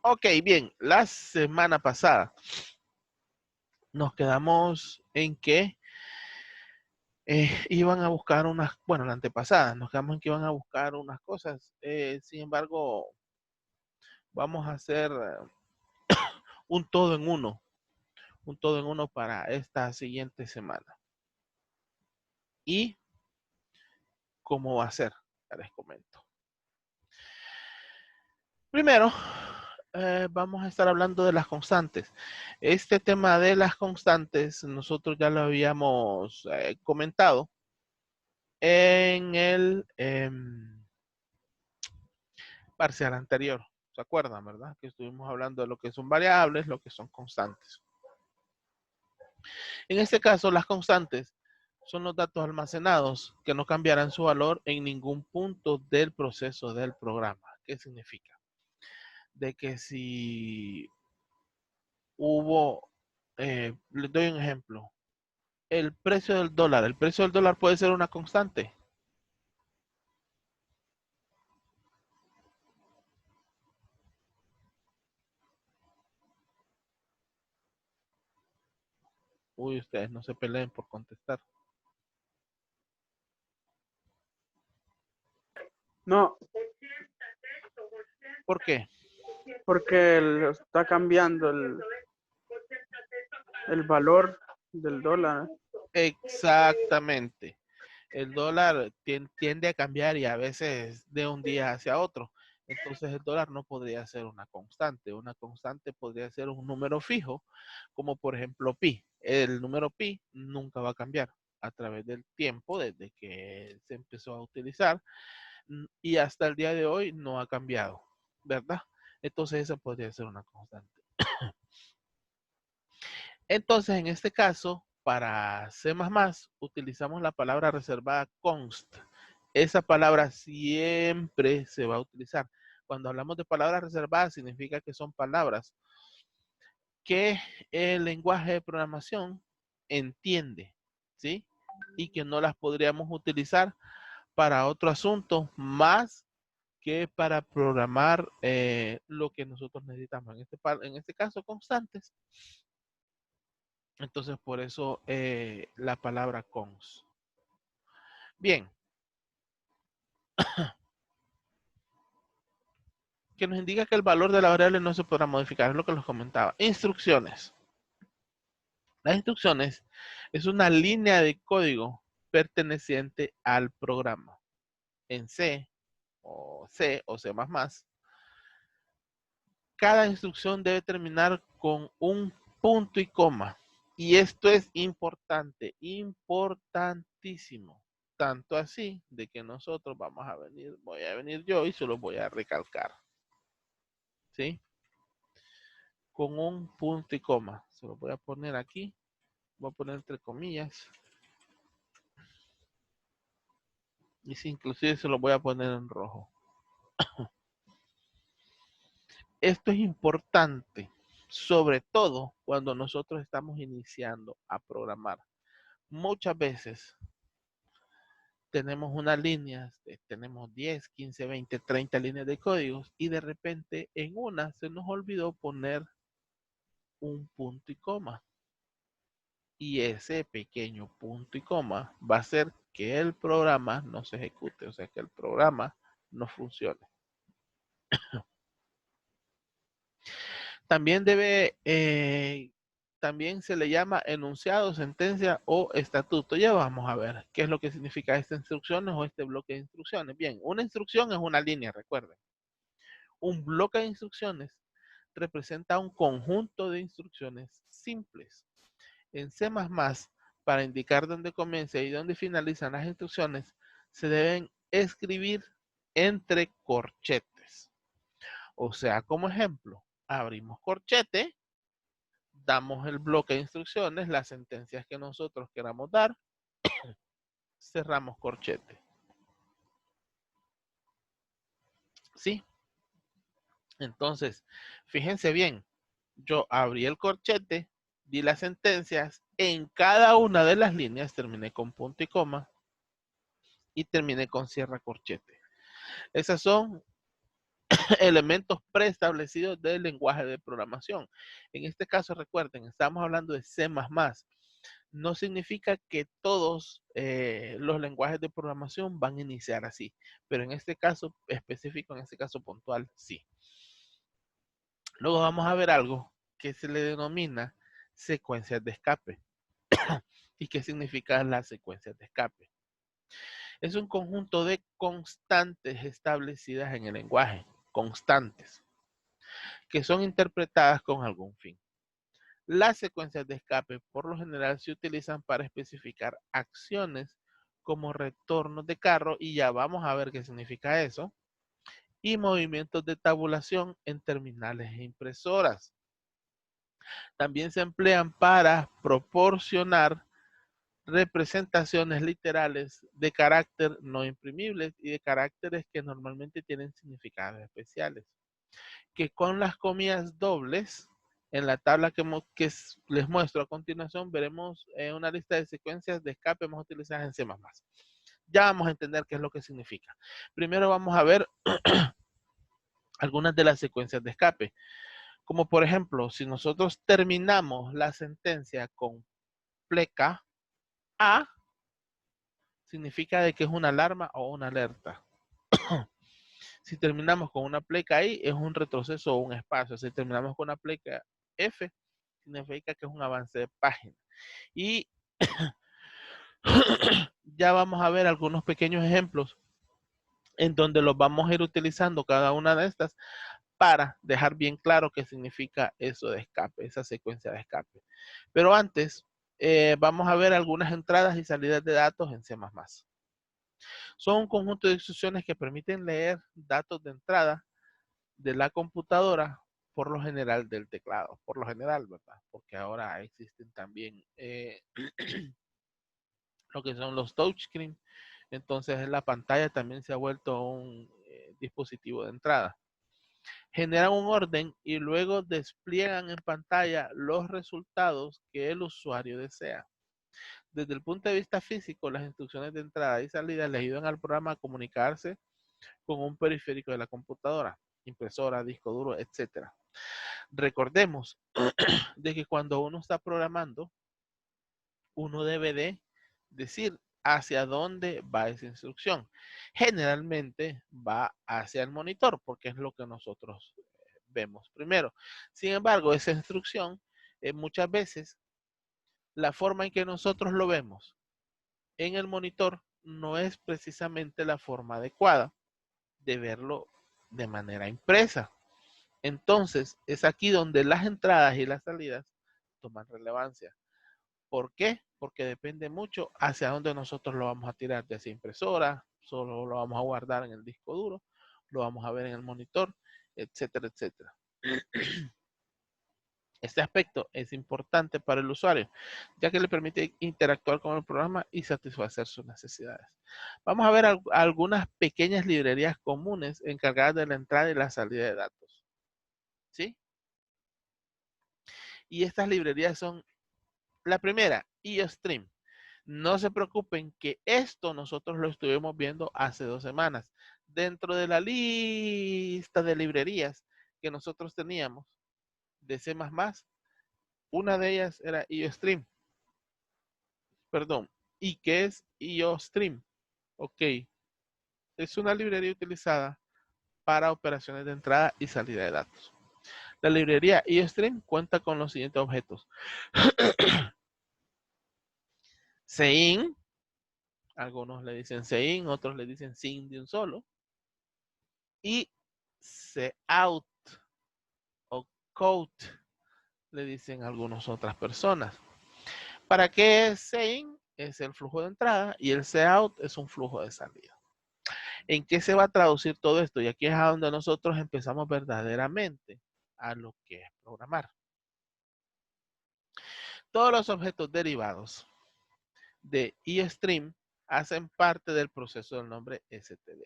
Ok, bien. La semana pasada nos quedamos en que iban a buscar unas, bueno, la antepasada, nos quedamos en que iban a buscar unas cosas. Sin embargo, vamos a hacer un todo en uno, un todo en uno para esta siguiente semana. ¿Y cómo va a ser? Ya les comento. Primero, vamos a estar hablando de las constantes. Este tema de las constantes, nosotros ya lo habíamos comentado en el parcial anterior. ¿Se acuerdan, verdad? Que estuvimos hablando de lo que son variables, lo que son constantes. En este caso, las constantes son los datos almacenados que no cambiarán su valor en ningún punto del proceso del programa. ¿Qué significa? De que si hubo, les doy un ejemplo, el precio del dólar puede ser una constante. Uy, ustedes no se peleen por contestar. No, ¿Por qué? porque está cambiando el valor del dólar. Exactamente. El dólar tiende a cambiar y a veces de un día hacia otro. Entonces el dólar no podría ser una constante. Una constante podría ser un número fijo, como por ejemplo pi. El número pi nunca va a cambiar a través del tiempo desde que se empezó a utilizar y hasta el día de hoy no ha cambiado, ¿verdad? Entonces esa podría ser una constante. Entonces, en este caso, para C++, utilizamos la palabra reservada const. Esa palabra siempre se va a utilizar. Cuando hablamos de palabras reservadas, significa que son palabras que el lenguaje de programación entiende, ¿sí? Y que no las podríamos utilizar para otro asunto más que para programar lo que nosotros necesitamos. En este caso, constantes. Entonces, por eso la palabra cons. Bien. Que nos indica que el valor de la variable no se podrá modificar, es lo que les comentaba. Instrucciones. Las instrucciones es una línea de código perteneciente al programa. En C o C o C++, cada instrucción debe terminar con un punto y coma. Y esto es importante, importantísimo. Tanto así de que nosotros voy a venir yo y se los voy a recalcar. ¿Sí? Con un punto y coma. Se lo voy a poner aquí. Voy a poner entre comillas. Y si inclusive se lo voy a poner en rojo. Esto es importante, sobre todo cuando nosotros estamos iniciando a programar. Muchas veces tenemos una línea, tenemos 10, 15, 20, 30 líneas de códigos y de repente en una se nos olvidó poner un punto y coma. Y ese pequeño punto y coma va a hacer que el programa no se ejecute, o sea, que el programa no funcione. También también se le llama enunciado, sentencia o estatuto. Ya vamos a ver qué es lo que significa estas instrucciones o este bloque de instrucciones. Bien, una instrucción es una línea, recuerden. Un bloque de instrucciones representa un conjunto de instrucciones simples. En C++, para indicar dónde comienza y dónde finalizan las instrucciones, se deben escribir entre corchetes. O sea, como ejemplo, abrimos corchete, damos el bloque de instrucciones, las sentencias que nosotros queramos dar, cerramos corchete. ¿Sí? Entonces, fíjense bien, yo abrí el corchete, di las sentencias, en cada una de las líneas terminé con punto y coma y terminé con cierra corchete. Esas son elementos preestablecidos del lenguaje de programación. En este caso, recuerden, estamos hablando de C++. No significa que todos los lenguajes de programación van a iniciar así, pero en este caso específico, en este caso puntual, sí. Luego vamos a ver algo que se le denomina secuencias de escape. ¿Y qué significan las secuencias de escape? Es un conjunto de constantes establecidas en el lenguaje, constantes, que son interpretadas con algún fin. Las secuencias de escape por lo general se utilizan para especificar acciones como retornos de carro, y ya vamos a ver qué significa eso, y movimientos de tabulación en terminales e impresoras. También se emplean para proporcionar representaciones literales de carácter no imprimibles y de caracteres que normalmente tienen significados especiales. Que con las comillas dobles, en la tabla que les muestro a continuación, veremos una lista de secuencias de escape más utilizadas en C++. Ya vamos a entender qué es lo que significa. Primero vamos a ver algunas de las secuencias de escape. Como por ejemplo, si nosotros terminamos la sentencia con pleca A, significa de que es una alarma o una alerta. Si terminamos con una pleca I, es un retroceso o un espacio. Si terminamos con una pleca F, significa que es un avance de página. Y ya vamos a ver algunos pequeños ejemplos en donde los vamos a ir utilizando cada una de estas para dejar bien claro qué significa eso de escape, esa secuencia de escape. Pero antes, vamos a ver algunas entradas y salidas de datos en C++. Son un conjunto de instrucciones que permiten leer datos de entrada de la computadora, por lo general del teclado, por lo general, ¿verdad? Porque ahora existen también lo que son los touchscreen, entonces la pantalla también se ha vuelto un dispositivo de entrada. Generan un orden y luego despliegan en pantalla los resultados que el usuario desea. Desde el punto de vista físico, las instrucciones de entrada y salida le ayudan al programa a comunicarse con un periférico de la computadora, impresora, disco duro, etc. Recordemos de que cuando uno está programando, uno debe de decir hacia dónde va esa instrucción. Generalmente va hacia el monitor, porque es lo que nosotros vemos primero. Sin embargo, esa instrucción, muchas veces, la forma en que nosotros lo vemos en el monitor no es precisamente la forma adecuada de verlo de manera impresa. Entonces, es aquí donde las entradas y las salidas toman relevancia. ¿Por qué? Porque depende mucho hacia dónde nosotros lo vamos a tirar, de esa impresora, solo lo vamos a guardar en el disco duro, lo vamos a ver en el monitor, etcétera, etcétera. Este aspecto es importante para el usuario, ya que le permite interactuar con el programa y satisfacer sus necesidades. Vamos a ver algunas pequeñas librerías comunes encargadas de la entrada y la salida de datos. ¿Sí? Y estas librerías son, la primera, IOStream. No se preocupen que esto nosotros lo estuvimos viendo hace 2 semanas. Dentro de la lista de librerías que nosotros teníamos de C++, una de ellas era IOStream. Perdón. ¿Y qué es IOStream? Ok. Es una librería utilizada para operaciones de entrada y salida de datos. La librería IOStream cuenta con los siguientes objetos. Sein, algunos le dicen Sein, otros le dicen Sin de un solo. Y Cout o Cout, le dicen algunas otras personas. ¿Para qué es Sein? Es el flujo de entrada y el Cout es un flujo de salida. ¿En qué se va a traducir todo esto? Y aquí es a donde nosotros empezamos verdaderamente a lo que es programar. Todos los objetos derivados de IOStream hacen parte del proceso del nombre std.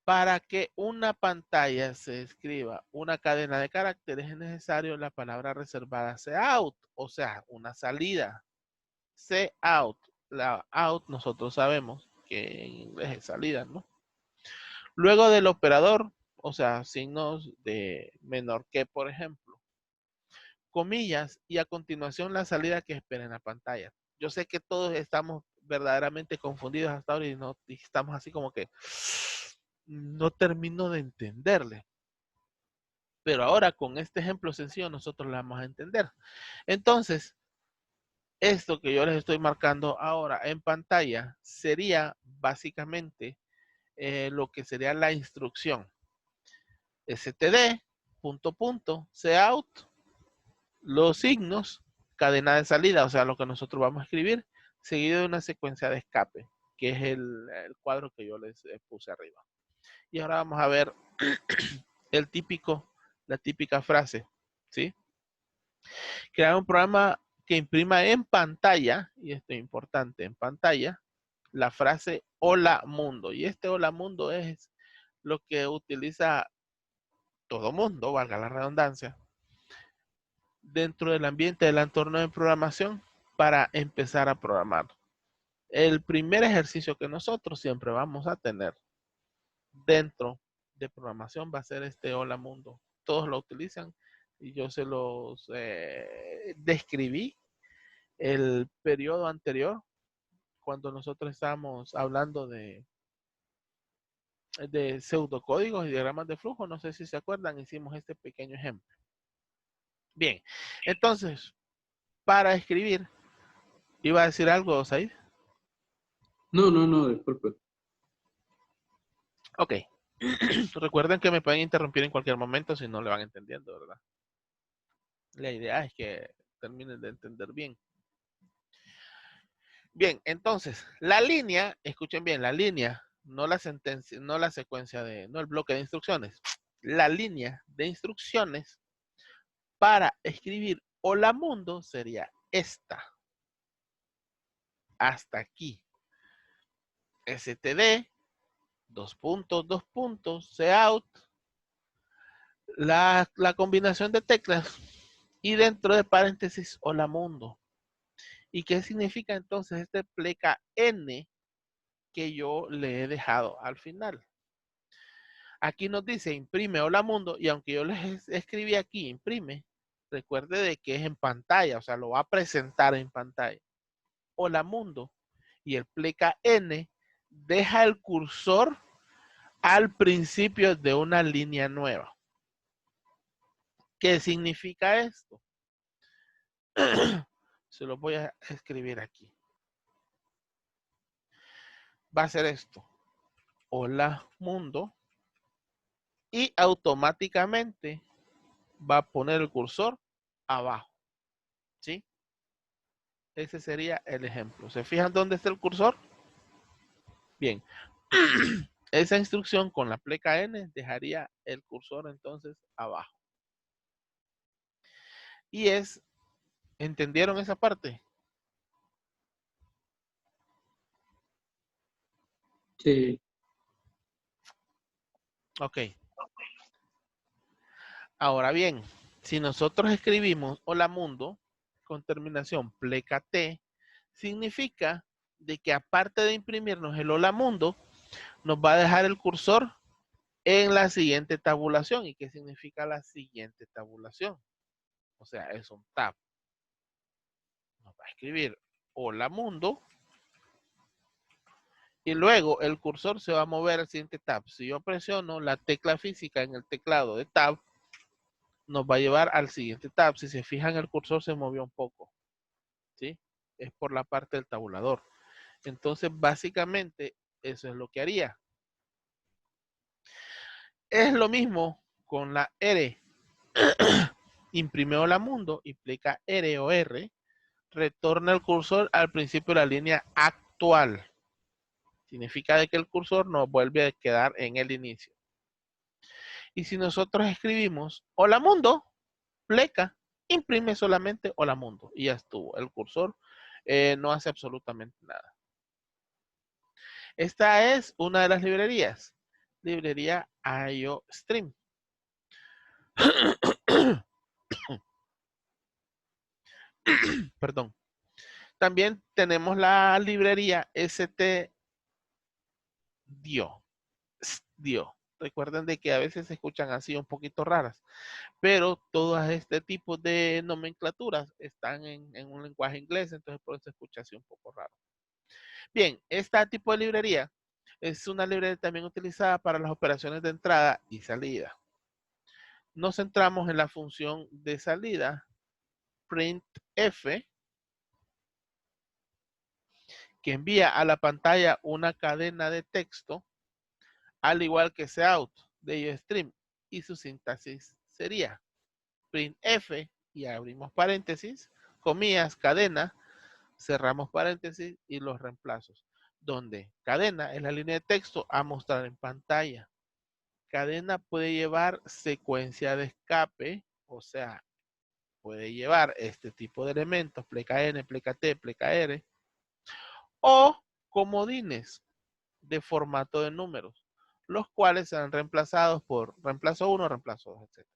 Para que una pantalla se escriba una cadena de caracteres es necesario la palabra reservada cout, o sea, una salida. Cout, la out nosotros sabemos que en inglés es salida, ¿no? Luego del operador, o sea, signos de menor que, por ejemplo, comillas, y a continuación la salida que espera en la pantalla. Yo sé que todos estamos verdaderamente confundidos hasta ahora y estamos así como que no termino de entenderle. Pero ahora con este ejemplo sencillo nosotros lo vamos a entender. Entonces, esto que yo les estoy marcando ahora en pantalla sería básicamente lo que sería la instrucción. std, punto, punto, cout, los signos, cadena de salida, o sea, lo que nosotros vamos a escribir, seguido de una secuencia de escape, que es el cuadro que yo les puse arriba. Y ahora vamos a ver la típica frase, ¿sí? Crear un programa que imprima en pantalla, y esto es importante, en pantalla, la frase hola mundo. Y este hola mundo es lo que utiliza todo mundo, valga la redundancia, dentro del ambiente del entorno de programación para empezar a programar. El primer ejercicio que nosotros siempre vamos a tener dentro de programación va a ser este hola mundo. Todos lo utilizan y yo se los describí el periodo anterior cuando nosotros estábamos hablando de pseudocódigos y diagramas de flujo. No sé si se acuerdan, hicimos este pequeño ejemplo. Bien, entonces, para escribir, ¿iba a decir algo, Said? No, disculpe. Ok. Recuerden que me pueden interrumpir en cualquier momento si no le van entendiendo, ¿verdad? La idea es que terminen de entender bien. Bien, entonces, la línea, escuchen bien, la línea, no la sentencia, no la secuencia de, no el bloque de instrucciones. La línea de instrucciones para escribir hola mundo sería esta. Hasta aquí. std, dos puntos, cout, la combinación de teclas y dentro de paréntesis hola mundo. ¿Y qué significa entonces este pleca n que yo le he dejado al final? Aquí nos dice imprime hola mundo y aunque yo les escribí aquí imprime, recuerde de que es en pantalla, o sea, lo va a presentar en pantalla. Hola mundo y el pleca n deja el cursor al principio de una línea nueva. ¿Qué significa esto? Se lo voy a escribir aquí. Va a ser esto. Hola mundo. Y automáticamente va a poner el cursor abajo. ¿Sí? Ese sería el ejemplo. ¿Se fijan dónde está el cursor? Bien. Esa instrucción con la pleca N dejaría el cursor entonces abajo. Y es, ¿entendieron esa parte? Sí. Ok. Ahora bien, si nosotros escribimos hola mundo con terminación pleca T, significa de que aparte de imprimirnos el hola mundo, nos va a dejar el cursor en la siguiente tabulación. ¿Y qué significa la siguiente tabulación? O sea, es un tab. Nos va a escribir hola mundo y luego el cursor se va a mover al siguiente tab. Si yo presiono la tecla física en el teclado de tab, nos va a llevar al siguiente tab. Si se fijan, el cursor se movió un poco. ¿Sí? Es por la parte del tabulador. Entonces, básicamente, eso es lo que haría. Es lo mismo con la R. Imprime hola mundo, implica R o R, retorna el cursor al principio de la línea actual. Significa de que el cursor nos vuelve a quedar en el inicio. Y si nosotros escribimos hola mundo, pleca, imprime solamente hola mundo y ya estuvo. El cursor no hace absolutamente nada. Esta es una de las librerías. Librería IOStream. Perdón. También tenemos la librería stdio. STDIO. Recuerden de que a veces se escuchan así un poquito raras, pero todas este tipo de nomenclaturas están en un lenguaje inglés, entonces por eso se escucha así un poco raro. Bien, este tipo de librería es una librería también utilizada para las operaciones de entrada y salida. Nos centramos en la función de salida, printf, que envía a la pantalla una cadena de texto, al igual que cout de IOStream, y su sintaxis sería printf, y abrimos paréntesis, comillas, cadena, cerramos paréntesis y los reemplazos, donde cadena es la línea de texto a mostrar en pantalla. Cadena puede llevar secuencia de escape, o sea, puede llevar este tipo de elementos, pleca N, pleca T, pleca R, o comodines de formato de números, los cuales serán reemplazados por reemplazo 1, reemplazo 2, etc.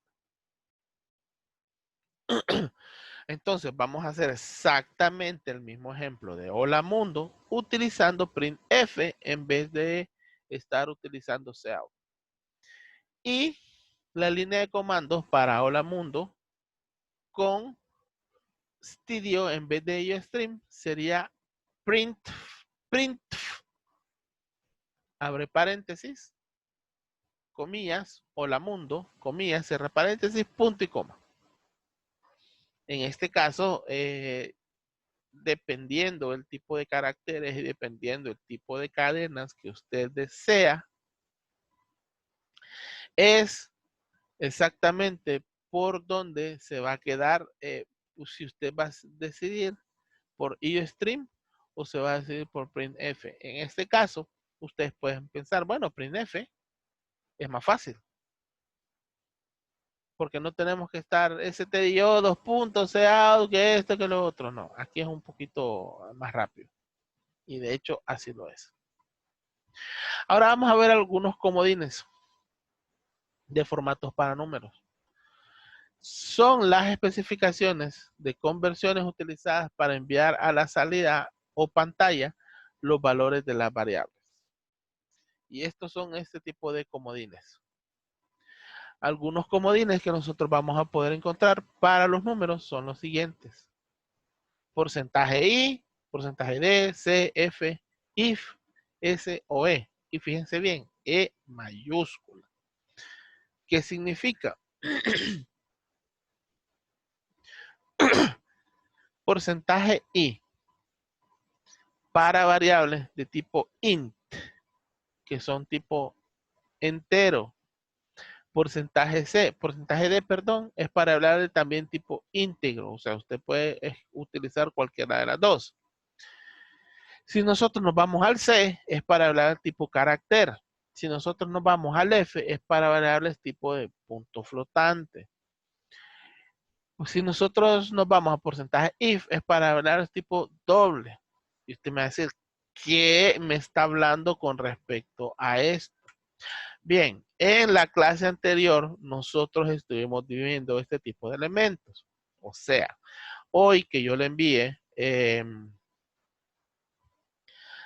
Entonces vamos a hacer exactamente el mismo ejemplo de hola mundo utilizando printf en vez de estar utilizando cout. Y la línea de comandos para hola mundo con stdio en vez de IOStream sería print, abre paréntesis, comillas, hola mundo, comillas, cierra paréntesis, punto y coma. En este caso, dependiendo el tipo de caracteres y dependiendo el tipo de cadenas que usted desea, es exactamente por donde se va a quedar, si usted va a decidir por IOStream o se va a decidir por printf. En este caso, ustedes pueden pensar, bueno, printf es más fácil, porque no tenemos que estar stdio, 2 puntos, cout, que esto, que lo otro. No, aquí es un poquito más rápido. Y de hecho, así lo es. Ahora vamos a ver algunos comodines de formatos para números. Son las especificaciones de conversiones utilizadas para enviar a la salida o pantalla los valores de las variables. Y estos son este tipo de comodines. Algunos comodines que nosotros vamos a poder encontrar para los números son los siguientes. Porcentaje I, porcentaje D, C, F, if, S o E. Y fíjense bien, E mayúscula. ¿Qué significa? Porcentaje I para variables de tipo int, que son tipo entero. Porcentaje C, porcentaje D, perdón, es para hablar también tipo íntegro. O sea, usted puede utilizar cualquiera de las dos. Si nosotros nos vamos al C, es para hablar tipo carácter. Si nosotros nos vamos al F, es para variables tipo de punto flotante. Si nosotros nos vamos a porcentaje if, es para hablar tipo doble. Y usted me va a decir, ¿qué me está hablando con respecto a esto? Bien, en la clase anterior nosotros estuvimos viviendo este tipo de elementos. O sea, hoy que yo le envíe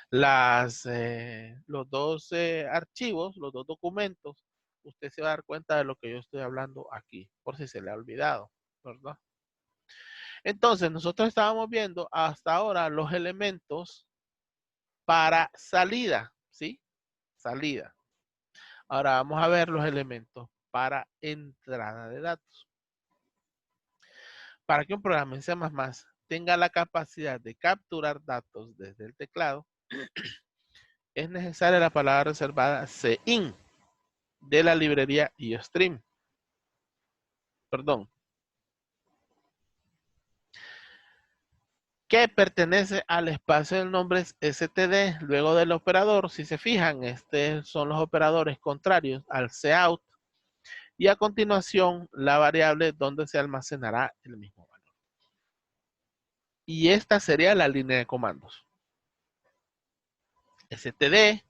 los dos archivos, los dos documentos, usted se va a dar cuenta de lo que yo estoy hablando aquí, por si se le ha olvidado, ¿verdad? Entonces, nosotros estábamos viendo hasta ahora los elementos para salida, ¿sí? Salida. Ahora vamos a ver los elementos para entrada de datos. Para que un programa en C++ tenga la capacidad de capturar datos desde el teclado, es necesaria la palabra reservada cin de la librería IOStream. Perdón. Que pertenece al espacio del nombre std luego del operador. Si se fijan, estos son los operadores contrarios al cout y a continuación la variable donde se almacenará el mismo valor. Y esta sería la línea de comandos. std,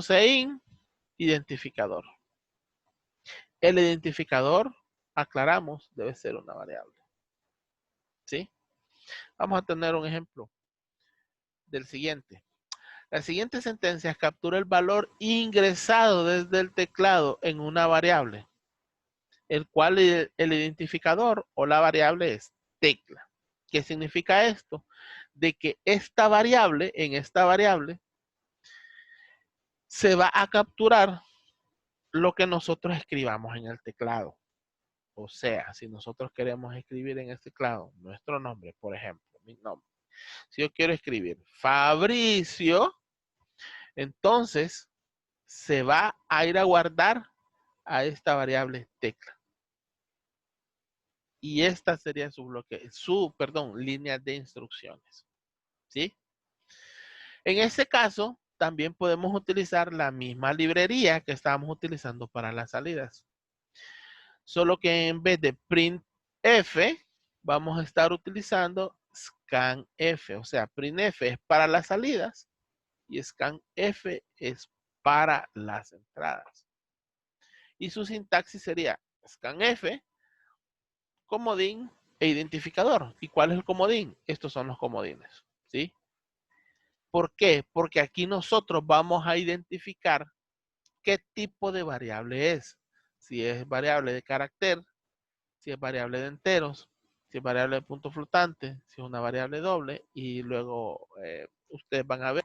cin, identificador. El identificador, aclaramos, debe ser una variable. ¿Sí? Vamos a tener un ejemplo del siguiente. La siguiente sentencia captura el valor ingresado desde el teclado en una variable, el cual el identificador o la variable es tecla. ¿Qué significa esto? De que esta variable, en esta variable, se va a capturar lo que nosotros escribamos en el teclado. O sea, si nosotros queremos escribir en el teclado nuestro nombre, por ejemplo, mi nombre. Si yo quiero escribir Fabricio, entonces se va a ir a guardar a esta variable tecla. Y esta sería su bloque, línea de instrucciones. ¿Sí? En este caso, también podemos utilizar la misma librería que estábamos utilizando para las salidas. Solo que en vez de printf, vamos a estar utilizando scanf. O sea, printf es para las salidas y scanf es para las entradas. Y su sintaxis sería scanf, comodín e identificador. ¿Y cuál es el comodín? Estos son los comodines. ¿Sí? ¿Por qué? Porque aquí nosotros vamos a identificar qué tipo de variable es. Si es variable de carácter, si es variable de enteros, si es variable de punto flotante, si es una variable doble, y luego ustedes van a ver.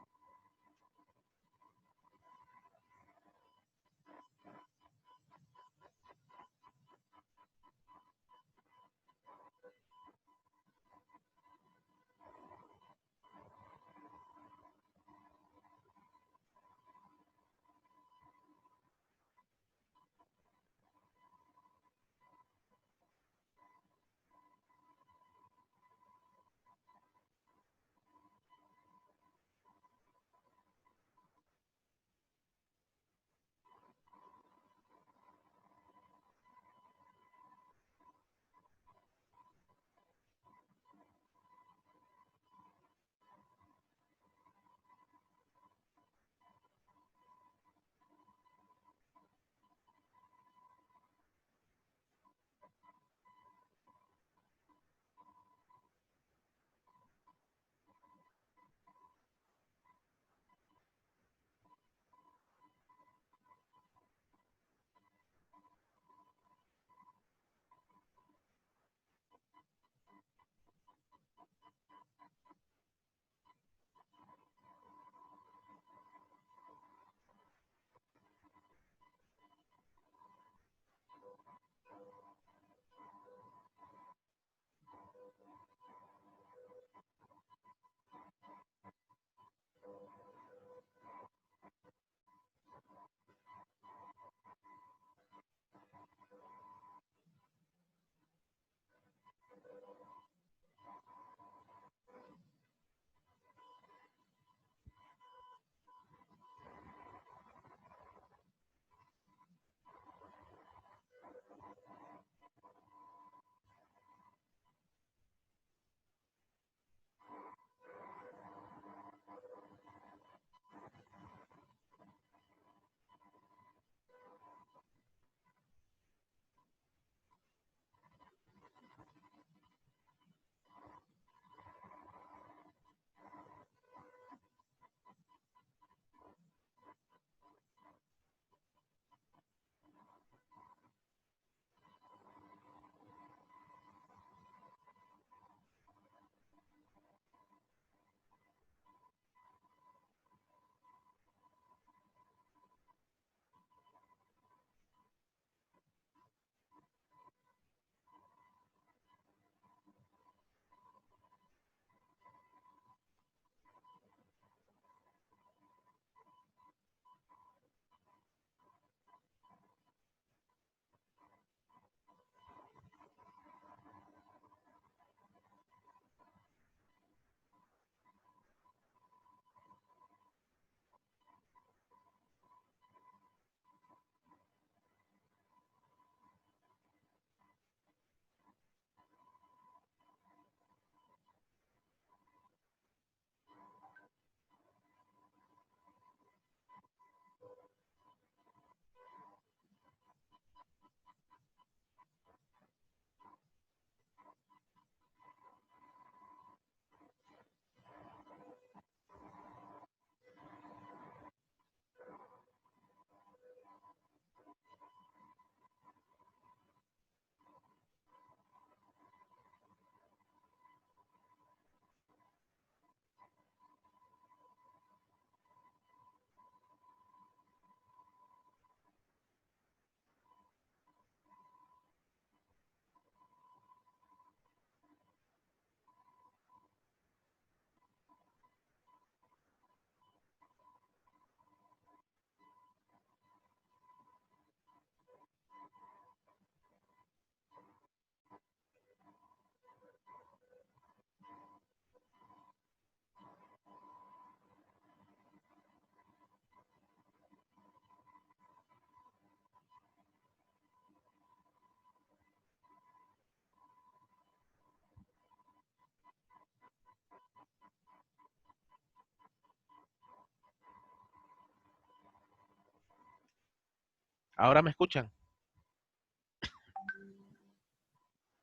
¿Ahora me escuchan?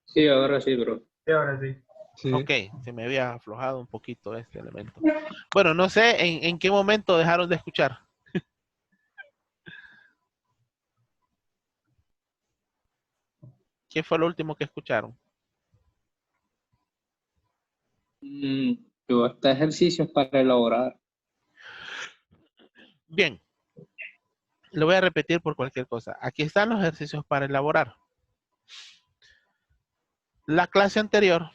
Sí, ahora sí, bro. Sí, ahora sí. Sí. Ok, se me había aflojado un poquito este elemento. Bueno, no sé en qué momento dejaron de escuchar. ¿Qué fue lo último que escucharon? Yo hasta ejercicios para elaborar. Bien, lo voy a repetir por cualquier cosa. Aquí están los ejercicios para elaborar. La clase anterior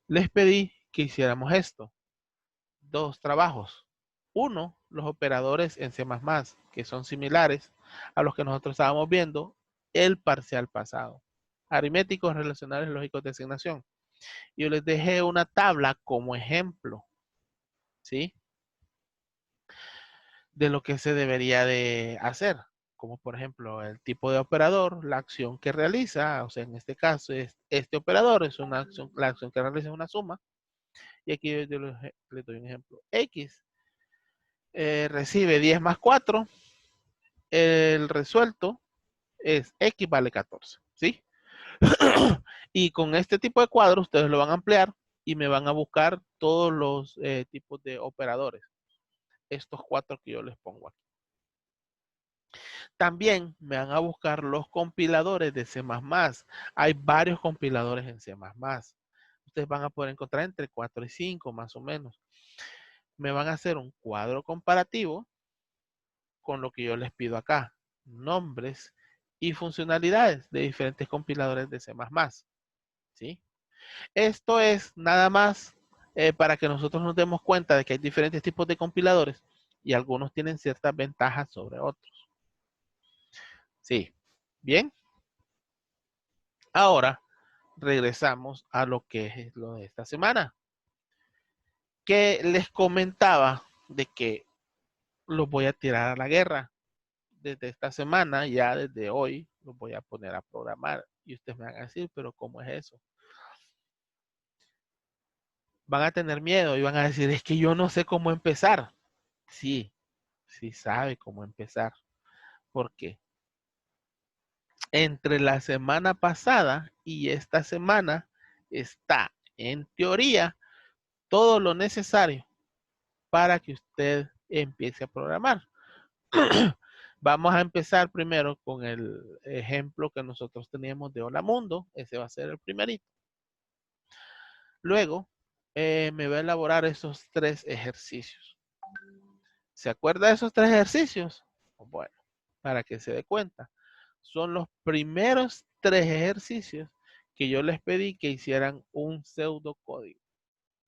les pedí que hiciéramos esto. Dos trabajos. Uno, los operadores en C++, que son similares a los que nosotros estábamos viendo el parcial pasado. Aritméticos, relacionales, lógicos de asignación. Yo les dejé una tabla como ejemplo, ¿sí? De lo que se debería de hacer. Como por ejemplo el tipo de operador, la acción que realiza, o sea, en este caso es este operador, es una acción, la acción que realiza es una suma. Y aquí yo les doy un ejemplo. X recibe 10 más 4, el resuelto es X vale 14, ¿sí? Y con este tipo de cuadros ustedes lo van a ampliar y me van a buscar todos los tipos de operadores. Estos 4 que yo les pongo aquí. También me van a buscar los compiladores de C++. Hay varios compiladores en C++. Ustedes van a poder encontrar entre 4 y 5 más o menos. Me van a hacer un cuadro comparativo con lo que yo les pido acá. Nombres y funcionalidades de diferentes compiladores de C++. ¿Sí? Esto es nada más para que nosotros nos demos cuenta de que hay diferentes tipos de compiladores y algunos tienen ciertas ventajas sobre otros. Sí. Bien. Ahora regresamos a lo que es lo de esta semana. Que les comentaba de que los voy a tirar a la guerra. Desde esta semana, ya desde hoy, los voy a poner a programar. Y ustedes me van a decir, pero ¿cómo es eso? Van a tener miedo y van a decir, es que yo no sé cómo empezar. Sí, sí sabe cómo empezar. ¿Por qué? Entre la semana pasada y esta semana está, en teoría, todo lo necesario para que usted empiece a programar. Vamos a empezar primero con el ejemplo que nosotros teníamos de Hola Mundo. Ese va a ser el primerito. Luego, me va a elaborar esos 3 ejercicios. ¿Se acuerda de esos 3 ejercicios? Bueno, para que se dé cuenta. Son los primeros 3 ejercicios que yo les pedí que hicieran un pseudocódigo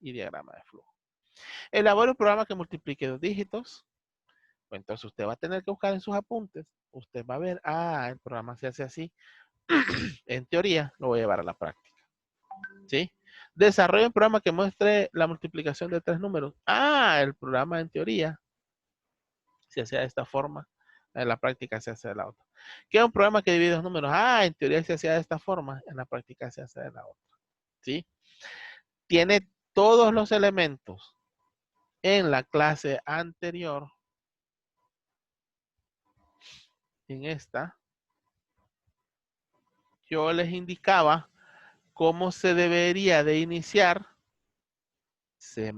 y diagrama de flujo. Elabore un programa que multiplique 2 dígitos. Pues entonces usted va a tener que buscar en sus apuntes. Usted va a ver, el programa se hace así. En teoría, lo voy a llevar a la práctica. ¿Sí? Desarrolla un programa que muestre la multiplicación de 3 números. El programa en teoría se hace de esta forma. En la práctica se hace de la otra. ¿Qué es un programa que divide 2 números? En teoría se hacía de esta forma. En la práctica se hace de la otra. ¿Sí? Tiene todos los elementos en la clase anterior. En esta, yo les indicaba cómo se debería de iniciar C++.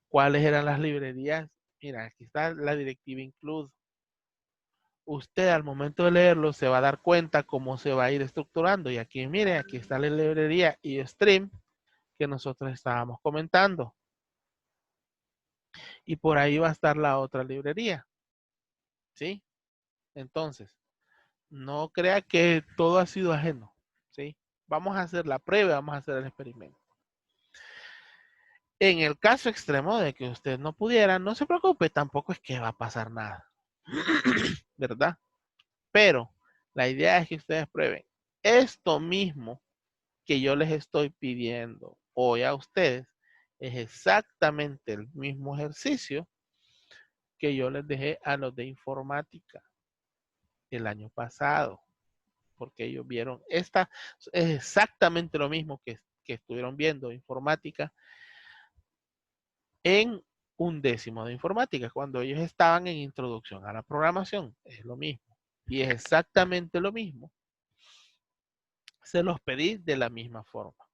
¿Cuáles eran las librerías? Mira, aquí está la directiva include. Usted al momento de leerlo se va a dar cuenta cómo se va a ir estructurando. Y aquí, mire, aquí está la librería iostream que nosotros estábamos comentando. Y por ahí va a estar la otra librería. ¿Sí? Entonces, no crea que todo ha sido ajeno. ¿Sí? Vamos a hacer la prueba, vamos a hacer el experimento. En el caso extremo de que usted no pudiera, no se preocupe, tampoco es que va a pasar nada. ¿Verdad? Pero la idea es que ustedes prueben esto mismo que yo les estoy pidiendo hoy a ustedes. Es exactamente el mismo ejercicio que yo les dejé a los de informática el año pasado. Porque ellos vieron es exactamente lo mismo que estuvieron viendo informática en un décimo de informática, cuando ellos estaban en introducción a la programación. Es lo mismo. Y es exactamente lo mismo. Se los pedí de la misma forma.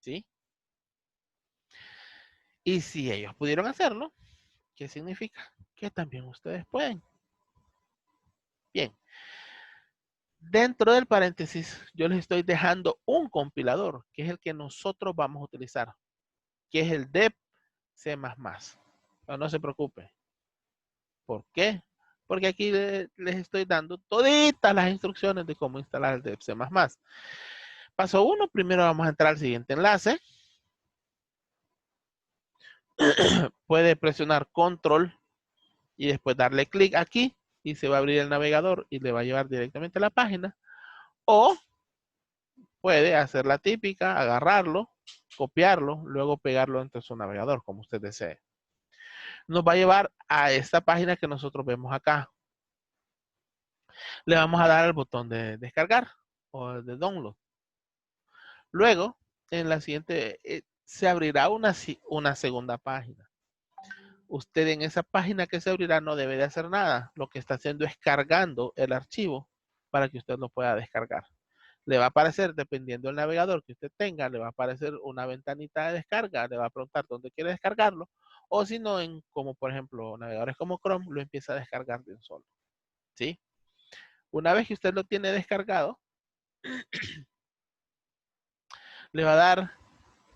¿Sí? Y si ellos pudieron hacerlo, ¿qué significa? Que también ustedes pueden. Bien. Dentro del paréntesis, yo les estoy dejando un compilador, que es el que nosotros vamos a utilizar, que es el DEP C++. Pero no se preocupe. ¿Por qué? Porque aquí les estoy dando toditas las instrucciones de cómo instalar el DEP C++. Paso 1, primero vamos a entrar al siguiente enlace. Puede presionar control y después darle clic aquí y se va a abrir el navegador y le va a llevar directamente a la página. O puede hacer la típica, agarrarlo, copiarlo, luego pegarlo entre su navegador, como usted desee. Nos va a llevar a esta página que nosotros vemos acá. Le vamos a dar al botón de descargar o de download. Luego, en la siguiente, se abrirá una segunda página. Usted en esa página que se abrirá no debe de hacer nada. Lo que está haciendo es cargando el archivo para que usted lo pueda descargar. Le va a aparecer, dependiendo del navegador que usted tenga, le va a aparecer una ventanita de descarga, le va a preguntar dónde quiere descargarlo, o si no, como por ejemplo navegadores como Chrome, lo empieza a descargar de un solo. ¿Sí? Una vez que usted lo tiene descargado, le va a dar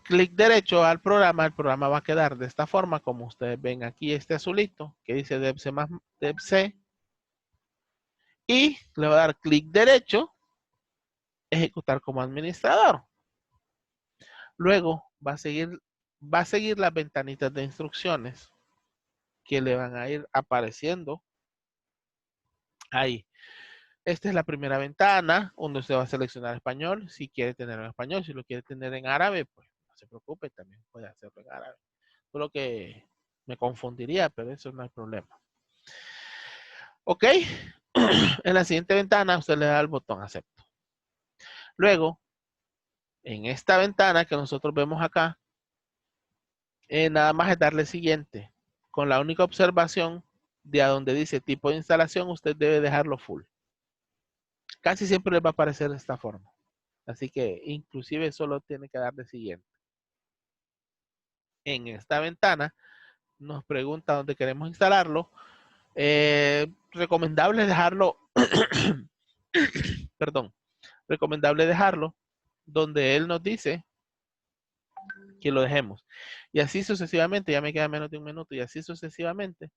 clic derecho al programa. El programa va a quedar de esta forma, como ustedes ven aquí, este azulito que dice DebC, y le va a dar clic derecho, ejecutar como administrador. Luego va a seguir las ventanitas de instrucciones que le van a ir apareciendo ahí. Esta es la primera ventana donde usted va a seleccionar español, si quiere tenerlo en español. Si lo quiere tener en árabe, pues no se preocupe, también puede hacerlo en árabe. Solo que me confundiría, pero eso no hay problema. Ok, en la siguiente ventana usted le da el botón acepto. Luego, en esta ventana que nosotros vemos acá, nada más es darle siguiente. Con la única observación de a donde dice tipo de instalación, usted debe dejarlo full. Casi siempre les va a aparecer de esta forma. Así que inclusive solo tiene que darle siguiente. En esta ventana nos pregunta dónde queremos instalarlo. Recomendable dejarlo, perdón, recomendable dejarlo donde él nos dice que lo dejemos. Y así sucesivamente, ya me queda menos de un minuto, y así sucesivamente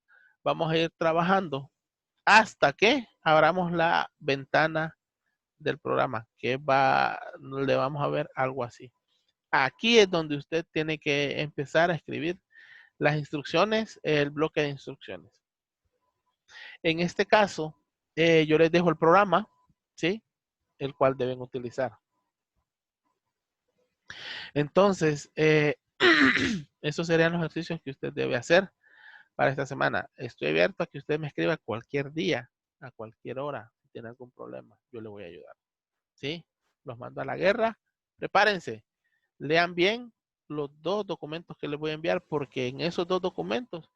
vamos a ir trabajando hasta que abramos la ventana del programa, que le vamos a ver algo así. Aquí es donde usted tiene que empezar a escribir las instrucciones, el bloque de instrucciones. En este caso, yo les dejo el programa, ¿sí? El cual deben utilizar. Entonces, esos serían los ejercicios que usted debe hacer para esta semana. Estoy abierto a que usted me escriba cualquier día, a cualquier hora, si tiene algún problema, yo le voy a ayudar. ¿Sí? Los mando a la guerra. Prepárense. Lean bien los 2 documentos que les voy a enviar, porque en esos 2 documentos